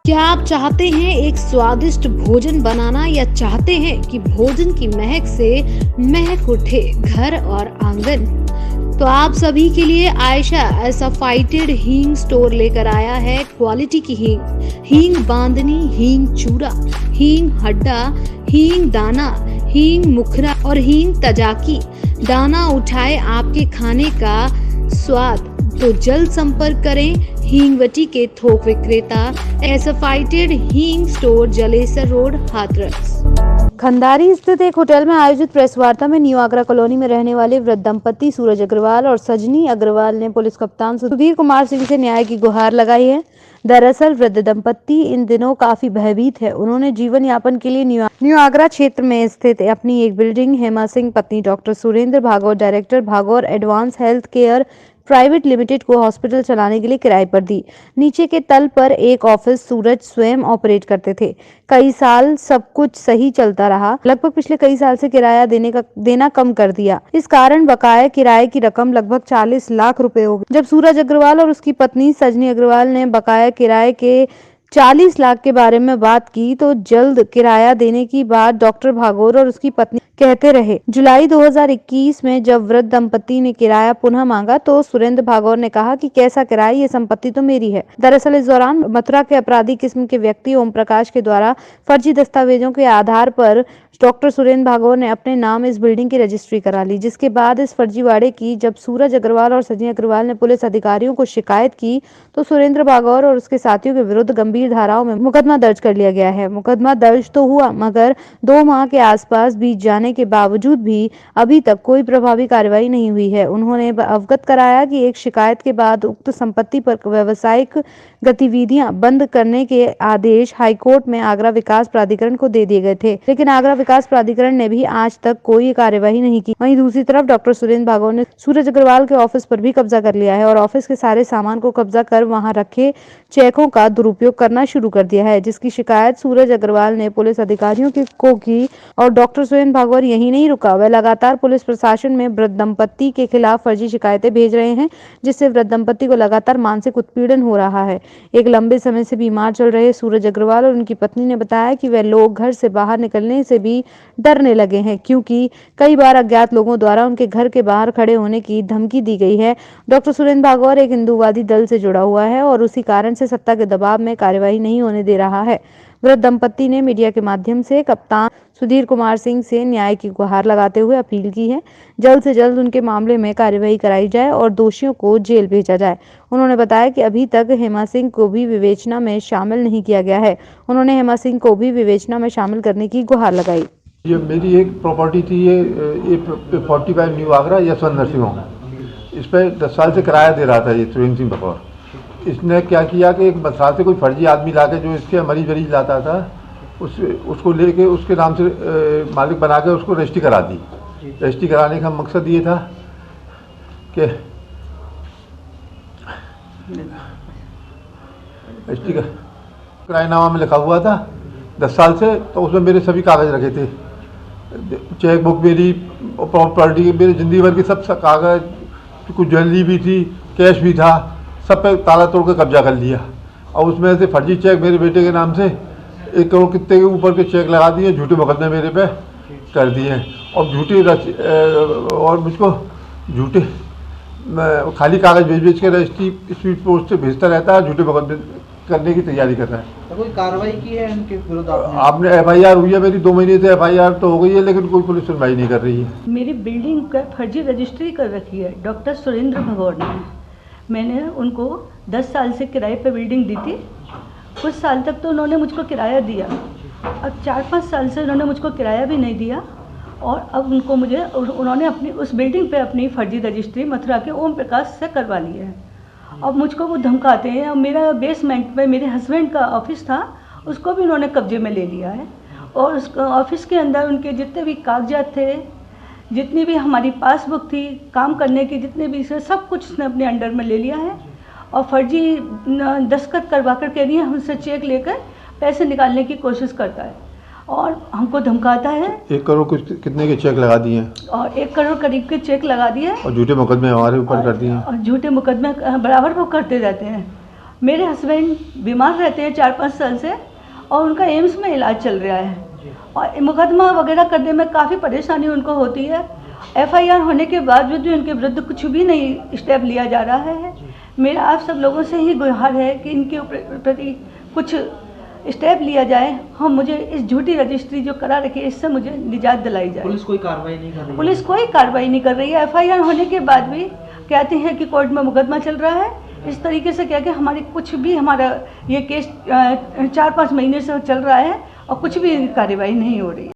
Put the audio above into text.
क्या आप चाहते हैं एक स्वादिष्ट भोजन बनाना या चाहते हैं कि भोजन की महक से महक उठे घर और आंगन? तो आप सभी के लिए आयशा एसोफाइटेड हींग स्टोर लेकर आया है क्वालिटी की हींग बांधनी, हींग चूरा, हींग हड्डा, हींग दाना, हींग मुखरा और हींग तजाकी। दाना उठाए आपके खाने का स्वाद, तो जल्द संपर्क करें हींगवटी के थोक विक्रेता एसोफाइटेड हींग स्टोर, जलेसर रोड, हाथरस। खंडारी स्थित एक होटल में आयोजित प्रेस वार्ता में न्यू आगरा कॉलोनी में रहने वाले वृद्ध दंपति सूरज अग्रवाल और सजनी अग्रवाल ने पुलिस कप्तान सुधीर कुमार सिंह से न्याय की गुहार लगाई है। दरअसल वृद्ध दंपति इन दिनों काफी भयभीत है। उन्होंने जीवन यापन के लिए न्यू आगरा क्षेत्र में स्थित अपनी एक बिल्डिंग हेमा सिंह पत्नी doctor Surendra Bhagour, director Bhagour advance health care private limited को हॉस्पिटल चलाने के लिए किराए पर दी। नीचे के तल पर एक ऑफिस सूरज स्वयं ऑपरेट करते थे। कई साल सब कुछ सही चलता रहा। लगभग पिछले कई साल से किराया देना कम कर दिया। इस कारण बकाया किराए की रकम लगभग 40 लाख रुपए हो गई। जब सूरज अग्रवाल और उसकी पत्नी सजनी अग्रवाल ने बकाया किराए के 40 लाख के बारे में बात की तो जल्द किराया देने की बात डॉक्टर भागौर और उसकी पत्नी कहते रहे। जुलाई 2021 में जब वृद्ध दंपति ने किराया पुनः मांगा तो सुरेंद्र भागौर ने कहा कि कैसा किराया, ये संपत्ति तो मेरी है। दरअसल इस दौरान मथुरा के अपराधी किस्म के व्यक्ति ओम प्रकाश के द्वारा फर्जी दस्तावेजों के आधार पर डॉक्टर सुरेंद्र भागौर ने अपने नाम इस बिल्डिंग की रजिस्ट्री करा ली, जिसके बाद इस फर्जीवाड़े की जब सूरज अग्रवाल और सजनी अग्रवाल ने पुलिस अधिकारियों को शिकायत की तो सुरेंद्र भागौर और उसके साथियों के विरुद्ध गंभीर धाराओं में मुकदमा दर्ज कर लिया गया है। मुकदमा दर्ज तो हुआ, मगर 2 माह के आसपास बीत जाने के बावजूद भी अभी तक कोई प्रभावी कार्रवाई नहीं हुई है। उन्होंने अवगत कराया कि एक शिकायत के बाद उक्त संपत्ति पर व्यावसायिक गतिविधियां बंद करने के आदेश हाईकोर्ट में आगरा विकास प्राधिकरण को दे दिए गए थे, लेकिन आगरा विकास प्राधिकरण ने भी आज तक कोई कार्यवाही नहीं की। वहीं दूसरी तरफ डॉक्टर सुरेंद्र भागौर ने सूरज अग्रवाल के ऑफिस पर भी कब्जा कर लिया है और ऑफिस के सारे सामान को कब्जा कर वहां रखे चेकों का दुरुपयोग करना शुरू कर दिया है, जिसकी शिकायत सूरज अग्रवाल ने पुलिस अधिकारियों को की। और डॉक्टर सुरेंद्र भागौर यही नहीं रुका, वह लगातार पुलिस प्रशासन में वृद्ध दंपति के खिलाफ फर्जी शिकायतें भेज रहे हैं, जिससे वृद्ध दंपति को लगातार मानसिक उत्पीड़न हो रहा है। एक लंबे समय से बीमार चल रहे सूरज अग्रवाल और उनकी पत्नी ने बताया कि वे लोग घर से बाहर निकलने से भी डरने लगे हैं, क्योंकि कई बार अज्ञात लोगों द्वारा उनके घर के बाहर खड़े होने की धमकी दी गई है। डॉक्टर सुरेंद्र भागौर एक हिंदूवादी दल से जुड़ा हुआ है और उसी कारण से सत्ता के दबाव में कार्यवाही नहीं होने दे रहा है। वृद्ध दंपति ने मीडिया के माध्यम से कप्तान सुधीर कुमार सिंह से न्याय की गुहार लगाते हुए अपील की है, जल्द से जल्द उनके मामले में कार्यवाही कराई जाए और दोषियों को जेल भेजा जाए। उन्होंने बताया कि अभी तक हेमा सिंह को भी विवेचना में शामिल नहीं किया गया है। उन्होंने हेमा सिंह को भी विवेचना में शामिल करने की गुहार लगाई। ये मेरी एक प्रॉपर्टी थी, ये 45 new Agra Yashwant nursing home. इस पर 10 साल से किराया दे रहा था ये सुरेंद्र सिंह भागौर। इसने क्या किया कि एक मसरा से कोई फर्जी आदमी ला के जो इसके मरीज लाता था उसको लेके उसके नाम से मालिक बना के उसको रजिस्ट्री करा दी। रजिस्ट्री कराने का मकसद ये था कि रजिस्ट्री का किराएनामा में लिखा हुआ था 10 साल से, तो उसमें मेरे सभी कागज़ रखे थे, चेक बुक मेरी, प्रॉपर्टी मेरे ज़िंदगी भर की सब कागज़, कुछ ज्वेलरी भी थी, कैश भी था, सब पे ताला तोड़ कर कब्जा कर लिया। और उसमें से फर्जी चेक मेरे बेटे के नाम से 1 करोड़ कितने के ऊपर के चेक लगा दिए, झूठे मुकदमे मेरे पे कर दिए और और मुझको झूठे खाली कागज़ भेज के रजिस्ट्री स्पीड पोस्ट से भेजता रहता है, झूठे मुकदमे करने की तैयारी कर रहा है। तो कोई कार्रवाई की है उनके विरुद्ध? आपने FIR हुई है मेरी, 2 महीने से FIR तो हो गई है, लेकिन कोई पुलिस सुनवाई नहीं कर रही है। मेरी बिल्डिंग का फर्जी रजिस्ट्री कर रखी है डॉक्टर सुरेंद्र भागौर ने। मैंने उनको 10 साल से किराए पर बिल्डिंग दी थी। कुछ साल तक तो उन्होंने मुझको किराया दिया, अब 4-5 साल से उन्होंने मुझको किराया भी नहीं दिया और अब उन्होंने अपनी उस बिल्डिंग पे अपनी फर्जी रजिस्ट्री मथुरा के ओम प्रकाश से करवा ली है। अब मुझको वो धमकाते हैं। मेरा बेसमेंट में मेरे हस्बैंड का ऑफिस था, उसको भी उन्होंने कब्जे में ले लिया है और उस ऑफिस के अंदर उनके जितने भी कागजात थे, जितनी भी हमारी पासबुक थी, काम करने की जितने भी सब कुछ उसने अपने अंडर में ले लिया है और फर्जी दस्तखत करवा कर कह रही है हमसे चेक लेकर पैसे निकालने की कोशिश करता है और हमको धमकाता है। 1 करोड़ कितने के चेक लगा दिए हैं? और 1 करोड़ करीब के चेक लगा दिए और झूठे मुकदमे हमारे ऊपर कर दिए हैं। और झूठे मुकदमे बराबर वो करते रहते हैं। मेरे हस्बैंड बीमार रहते हैं 4-5 साल से और उनका एम्स में इलाज चल रहा है और मुकदमा वगैरह करने में काफ़ी परेशानी उनको होती है। एफआईआर होने के बावजूद भी उनके विरुद्ध कुछ भी नहीं स्टेप लिया जा रहा है। मेरा आप सब लोगों से ही गुहार है कि इनके प्रति कुछ स्टेप लिया जाए। हम मुझे इस झूठी रजिस्ट्री जो करा रखी है इससे मुझे निजात दिलाई जाए। पुलिस कोई कार्रवाई नहीं कर रही है? पुलिस कोई कार्रवाई नहीं कर रही है। एफआईआर होने के बाद भी कहते हैं कि कोर्ट में मुकदमा चल रहा है। इस तरीके से क्या कि हमारी कुछ भी हमारा ये केस 4-5 महीने से चल रहा है और कुछ भी कार्रवाई नहीं हो रही है।